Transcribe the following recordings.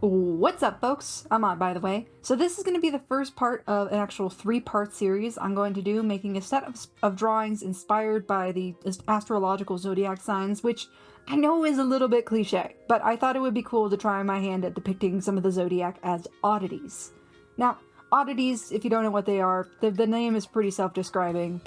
What's up, folks? I'm on, by the way. So this is going to be the first part of an actual 3-part series I'm going to do, making a set of drawings inspired by the astrological zodiac signs, which I know is a little bit cliche, but I thought it would be cool to try my hand at depicting some of the zodiac as oddities. Now, oddities, if you don't know what they are, the name is pretty self-describing,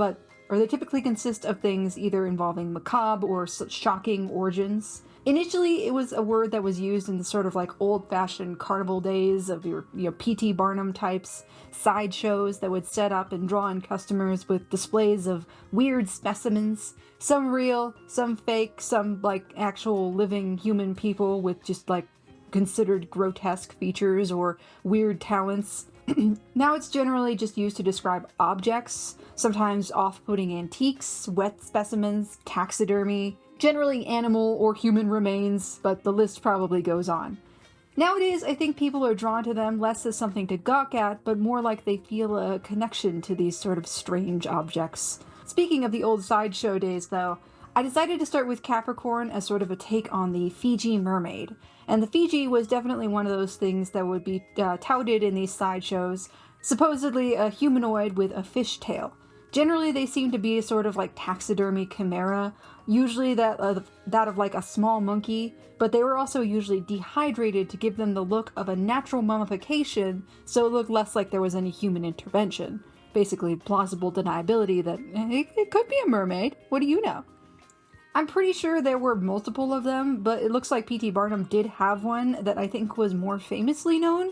or they typically consist of things either involving macabre or shocking origins. Initially, it was a word that was used in the sort of like old-fashioned carnival days of your P.T.1 types, sideshows that would set up and draw in customers with displays of weird specimens, some real, some fake, some like actual living human people with just like considered grotesque features or weird talents. Now it's generally just used to describe objects, sometimes off-putting antiques, wet specimens, taxidermy, generally animal or human remains, but the list probably goes on. Nowadays, I think people are drawn to them less as something to gawk at, but more like they feel a connection to these sort of strange objects. Speaking of the old sideshow days, though, I decided to start with Capricorn as sort of a take on the Fiji mermaid. And the Fiji was definitely one of those things that would be touted in these sideshows, supposedly a humanoid with a fish tail. Generally, they seem to be a sort of like taxidermy chimera, usually that of like a small monkey, but they were also usually dehydrated to give them the look of a natural mummification, so it looked less like there was any human intervention. Basically, plausible deniability that it could be a mermaid. What do you know? I'm pretty sure there were multiple of them, but it looks like P.T. Barnum did have one that I think was more famously known.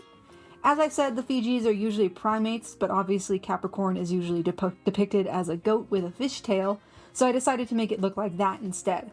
As I said, the Fijis are usually primates, but obviously Capricorn is usually depicted as a goat with a fish tail, so I decided to make it look like that instead.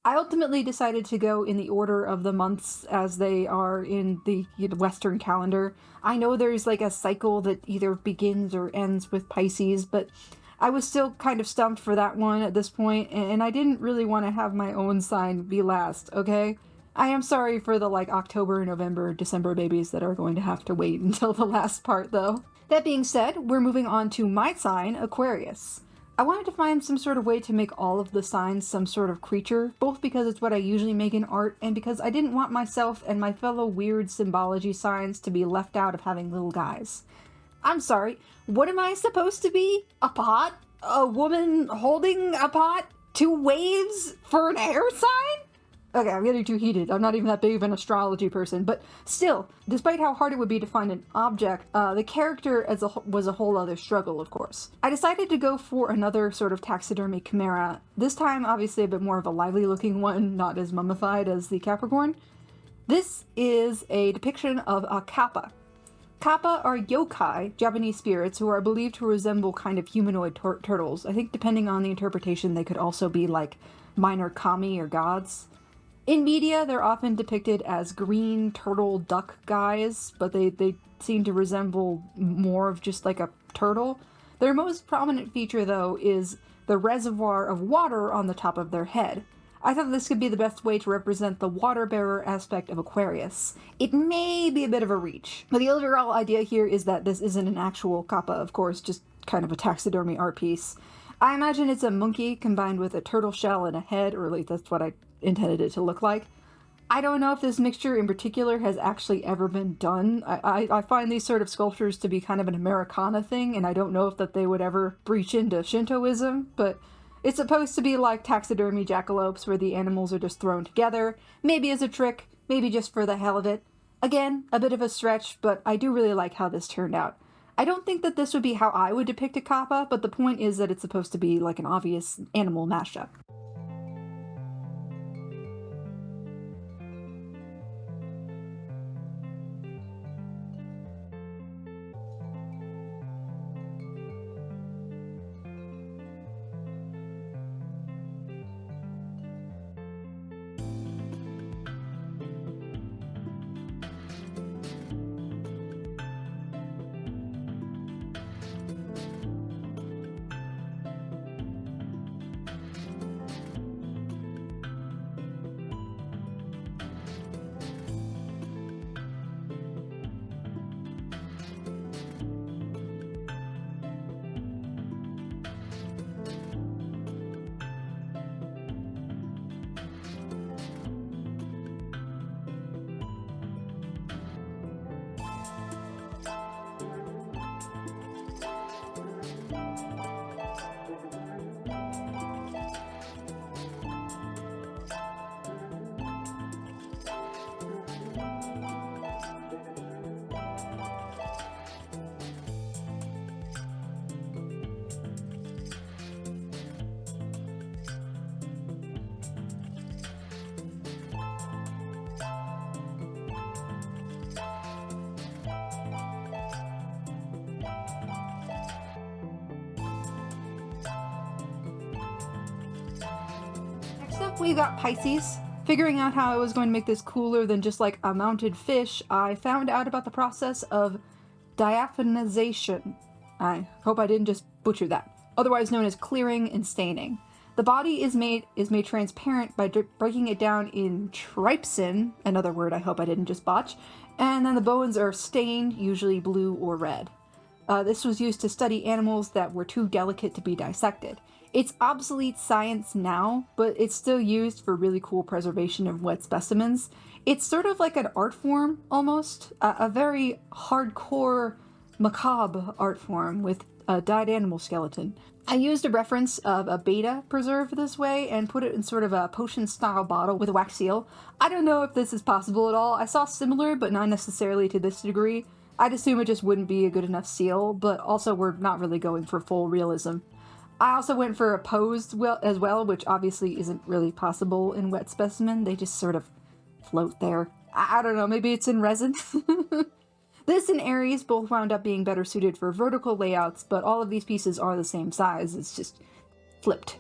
I ultimately decided to go in the order of the months as they are in the Western calendar. I know there's like a cycle that either begins or ends with Pisces, but I was still kind of stumped for that one at this point, and I didn't really want to have my own sign be last, okay? I am sorry for the like October, November, December babies that are going to have to wait until the last part though. That being said, we're moving on to my sign, Aquarius. I wanted to find some sort of way to make all of the signs some sort of creature, both because it's what I usually make in art and because I didn't want myself and my fellow weird symbology signs to be left out of having little guys. I'm sorry, what am I supposed to be? A pot? A woman holding a pot? 2 waves for an air sign? Okay, I'm getting too heated. I'm not even that big of an astrology person, but still, despite how hard it would be to find an object, the character was a whole other struggle, of course. I decided to go for another sort of taxidermy chimera, this time obviously a bit more of a lively looking one, not as mummified as the Capricorn. This is a depiction of a kappa. Kappa are yokai, Japanese spirits, who are believed to resemble kind of humanoid turtles. I think depending on the interpretation, they could also be like minor kami or gods. In media, they're often depicted as green turtle duck guys, but they seem to resemble more of just like a turtle. Their most prominent feature, though, is the reservoir of water on the top of their head. I thought this could be the best way to represent the water bearer aspect of Aquarius. It may be a bit of a reach, but the overall idea here is that this isn't an actual kappa, of course, just kind of a taxidermy art piece. I imagine it's a monkey combined with a turtle shell and a head, or at least that's what I intended it to look like. I don't know if this mixture in particular has actually ever been done. I find these sort of sculptures to be kind of an Americana thing, and I don't know if that they would ever breach into Shintoism, but it's supposed to be like taxidermy jackalopes where the animals are just thrown together, maybe as a trick, maybe just for the hell of it. Again, a bit of a stretch, but I do really like how this turned out. I don't think that this would be how I would depict a kappa, but the point is that it's supposed to be like an obvious animal mashup. Next up, we got Pisces. Figuring out how I was going to make this cooler than just like a mounted fish, I found out about the process of diaphanization. I hope I didn't just butcher that. Otherwise known as clearing and staining. The body is made transparent by breaking it down in trypsin, another word I hope I didn't just botch, and then the bones are stained, usually blue or red. This was used to study animals that were too delicate to be dissected. It's obsolete science now, but it's still used for really cool preservation of wet specimens. It's sort of like an art form, almost. A very hardcore, macabre art form with a dyed animal skeleton. I used a reference of a beta preserved this way and put it in sort of a potion-style bottle with a wax seal. I don't know if this is possible at all. I saw similar, but not necessarily to this degree. I'd assume it just wouldn't be a good enough seal, but also we're not really going for full realism. I also went for a posed as well, which obviously isn't really possible in wet specimen. They just sort of float there. I don't know, maybe it's in resin? This and Aries both wound up being better suited for vertical layouts, but all of these pieces are the same size, it's just flipped.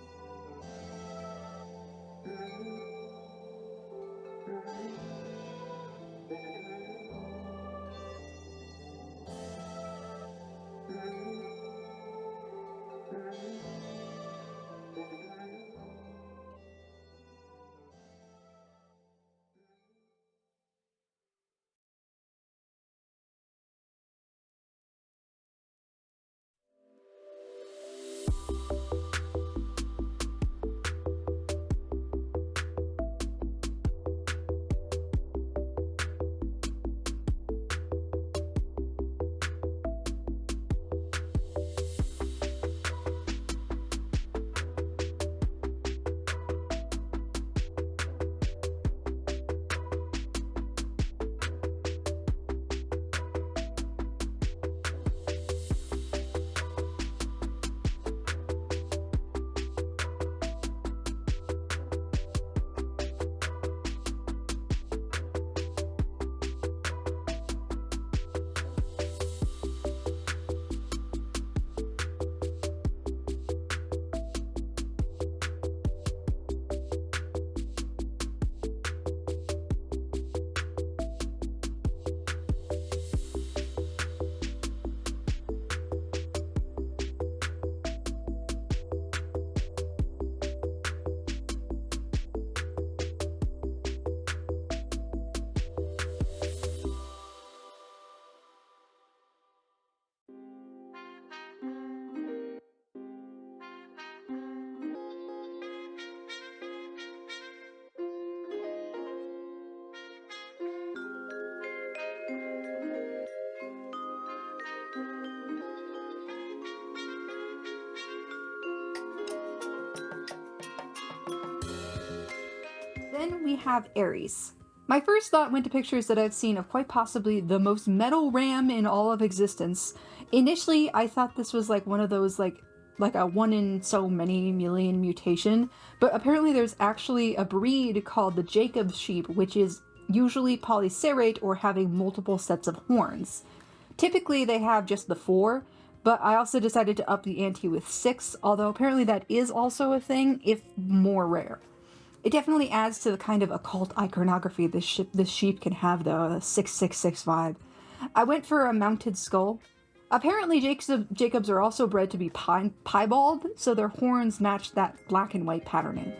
Then we have Aries. My first thought went to pictures that I've seen of quite possibly the most metal ram in all of existence. Initially, I thought this was like one of those like a one in so many million mutation, but apparently there's actually a breed called the Jacob's sheep, which is usually polycerate or having multiple sets of horns. Typically they have just the 4, but I also decided to up the ante with 6, although apparently that is also a thing, if more rare. It definitely adds to the kind of occult iconography this sheep can have, though, the 666 vibe. I went for a mounted skull. Apparently Jacobs are also bred to be piebald, so their horns match that black and white patterning.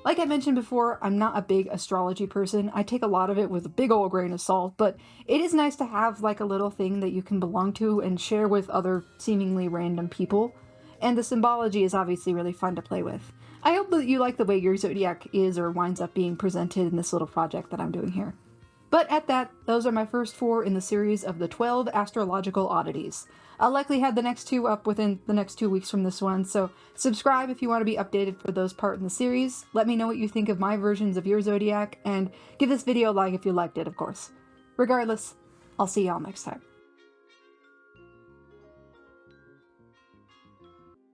Like I mentioned before, I'm not a big astrology person. I take a lot of it with a big old grain of salt, but it is nice to have like a little thing that you can belong to and share with other seemingly random people. And the symbology is obviously really fun to play with. I hope that you like the way your zodiac is or winds up being presented in this little project that I'm doing here. But at that, those are my first 4 in the series of the 12 astrological oddities. I'll likely have the next 2 up within the next 2 weeks from this one, so subscribe if you want to be updated for those part in the series. Let me know what you think of my versions of your zodiac, and give this video a like if you liked it, of course. Regardless, I'll see y'all next time.